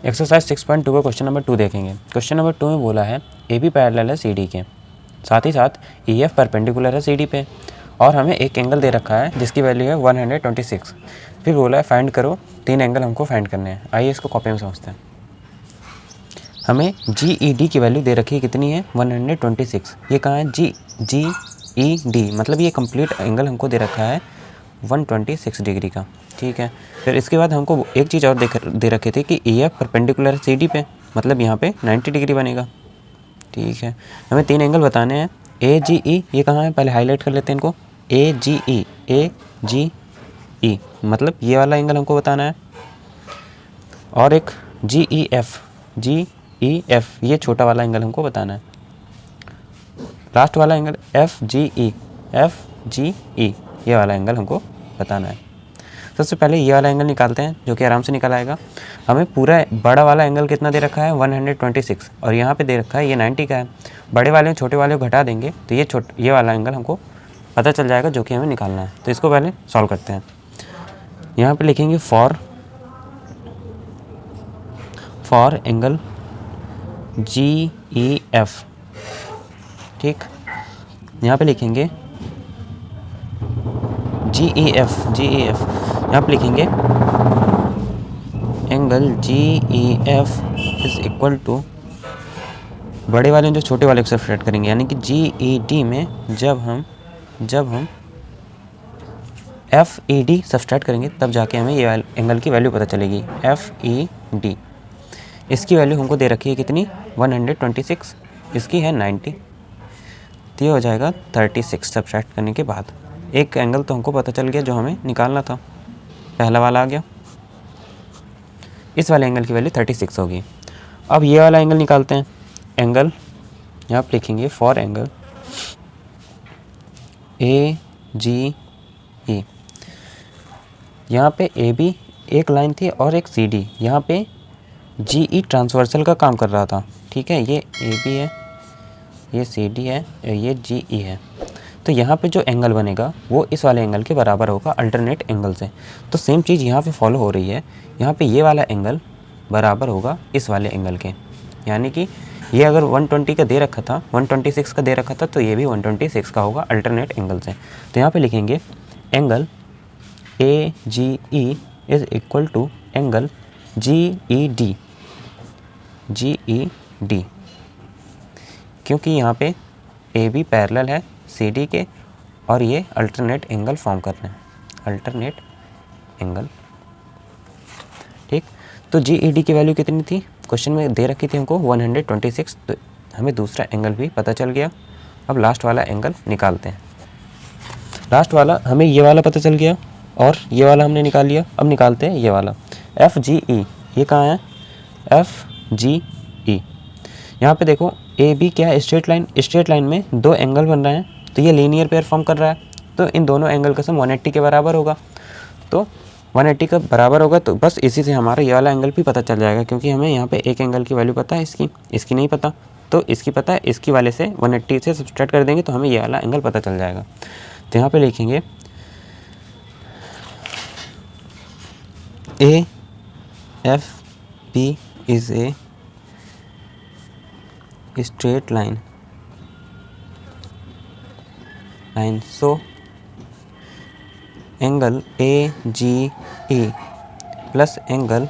Exercise 6.2 का question number 2 देखेंगे। Question number 2 में बोला है ए बी पैरेलल है सी डी के, साथ ही साथ ई एफ परपेंडिकुलर है सी डी पे, और हमें एक एंगल दे रखा है जिसकी वैल्यू है 126। फिर बोला है फाइंड करो 3 एंगल हमको फाइंड करने हैं। आइए इसको कॉपी में समझते हैं। हमें जी ई डी की वैल्यू दे रखी है, कितनी है 126। ये कहाँ है जी ई डी, मतलब ये कंप्लीट एंगल हमको दे रखा है 126 डिग्री का। ठीक है, फिर इसके बाद हमको एक चीज़ और दे रखे थे कि E F perpendicular C D पे, मतलब यहाँ पे 90 डिग्री बनेगा। ठीक है, हमें 3 एंगल बताने हैं। ए जी ई, ये कहाँ है पहले हाईलाइट कर लेते हैं इनको। ए जी ई मतलब ये वाला एंगल हमको बताना है, और एक जी ई एफ ये छोटा वाला एंगल हमको बताना है। लास्ट वाला एंगल एफ जी ई ये वाला एंगल हमको बताना है। सबसे पहले ये वाला एंगल निकालते हैं, जो कि आराम से निकल आएगा। हमें पूरा बड़ा वाला एंगल कितना दे रखा है 126, और यहाँ पे दे रखा है ये 90 का है। बड़े वाले छोटे वाले को घटा देंगे तो ये वाला एंगल हमको पता चल जाएगा, जो कि हमें निकालना है। तो इसको पहले सॉल्व करते हैं। यहाँ पे लिखेंगे for angle G E F. ठीक, यहाँ पे लिखेंगे जी ई एफ, यहाँ पे लिखेंगे angle G E F is equal to, बड़े वाले जो छोटे वाले को सब्सट्रैक्ट करेंगे, यानी कि जी ई डी में जब हम एफ ई डी सब्सट्रैक्ट करेंगे तब जाके हमें ये एंगल की वैल्यू पता चलेगी। एफ ई डी, इसकी वैल्यू हमको दे रखी है कितनी 126, इसकी है 90, तो ये हो जाएगा 36 सब्सट्रैक्ट करने के बाद। एक एंगल तो हमको पता चल गया जो हमें निकालना था, पहला वाला आ गया। इस वाले एंगल की वैल्यू 36 होगी। अब ये वाला एंगल निकालते हैं। एंगल यहाँ पर लिखेंगे फॉर एंगल ए जी ई, यहाँ पे ए बी एक लाइन थी और एक सी डी, यहाँ पे जी ई ट्रांसवर्सल का काम कर रहा था। ठीक है, ये ए बी है, ये सी डी है, ये जी ई है। तो यहाँ पे जो एंगल बनेगा वो इस वाले एंगल के बराबर होगा अल्टरनेट एंगल से। तो सेम चीज़ यहाँ पे फॉलो हो रही है, यहाँ पे ये वाला एंगल बराबर होगा इस वाले एंगल के, यानी कि ये अगर 120 का दे रखा था, 126 का दे रखा था, तो ये भी 126 का होगा अल्टरनेट एंगल से। तो यहाँ पे लिखेंगे angle A G E is equal to angle G E D, क्योंकि यहाँ पे ए बी पैरेलल है सी डी के, और ये अल्टरनेट एंगल फॉर्म कर रहे हैं, अल्टरनेट एंगल। ठीक, तो जी ई डी की वैल्यू कितनी थी क्वेश्चन में दे रखी थी हमको 126, तो हमें दूसरा एंगल भी पता चल गया। अब लास्ट वाला एंगल निकालते हैं। लास्ट वाला हमें ये वाला पता चल गया और ये वाला हमने निकाल लिया। अब निकालते हैं ये वाला एफ जी ई, ये कहाँ है एफ जी ई। यहाँ पे देखो ए बी क्या है स्ट्रेट लाइन में 2 एंगल बन रहे हैं, तो ये लीनियर पेयर फॉर्म कर रहा है, तो इन दोनों एंगल का सम 180 के बराबर होगा। तो 180 का बराबर होगा, तो बस इसी से हमारा ये वाला एंगल भी पता चल जाएगा, क्योंकि हमें यहाँ पे एक एंगल की वैल्यू पता है, इसकी नहीं पता, तो इसकी पता है, इसकी वाले से 180 से सब्सट्रैक्ट कर देंगे तो हमें ये वाला एंगल पता चल जाएगा। तो यहाँ पे लिखेंगे A F P is a straight line, so angle A G E plus angle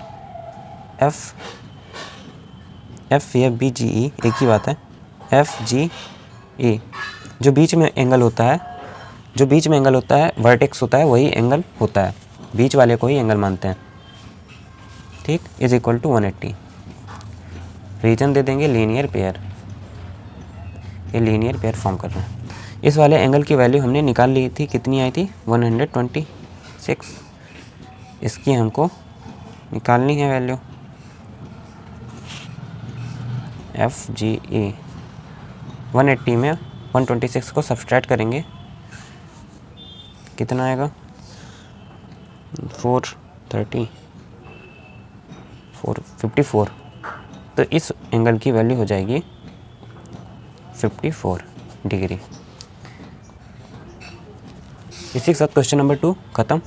F या बी जी ई एक ही बात है, एफ जी ई, जो बीच में एंगल होता है वर्टेक्स होता है, वही एंगल होता है, बीच वाले को ही एंगल मानते हैं। ठीक, इज इक्वल टू 180। रीजन दे देंगे लीनियर पेयर, ये लीनियर पेयर फॉर्म कर रहे हैं। इस वाले एंगल की वैल्यू हमने निकाल ली थी, कितनी आई थी 126। इसकी हमको निकालनी है वैल्यू एफ जी ई। 180 में 126 को सब्सट्रैक्ट करेंगे, कितना आएगा 454। तो इस एंगल की वैल्यू हो जाएगी 54 डिग्री। इसी के साथ क्वेश्चन नंबर 2 खत्म।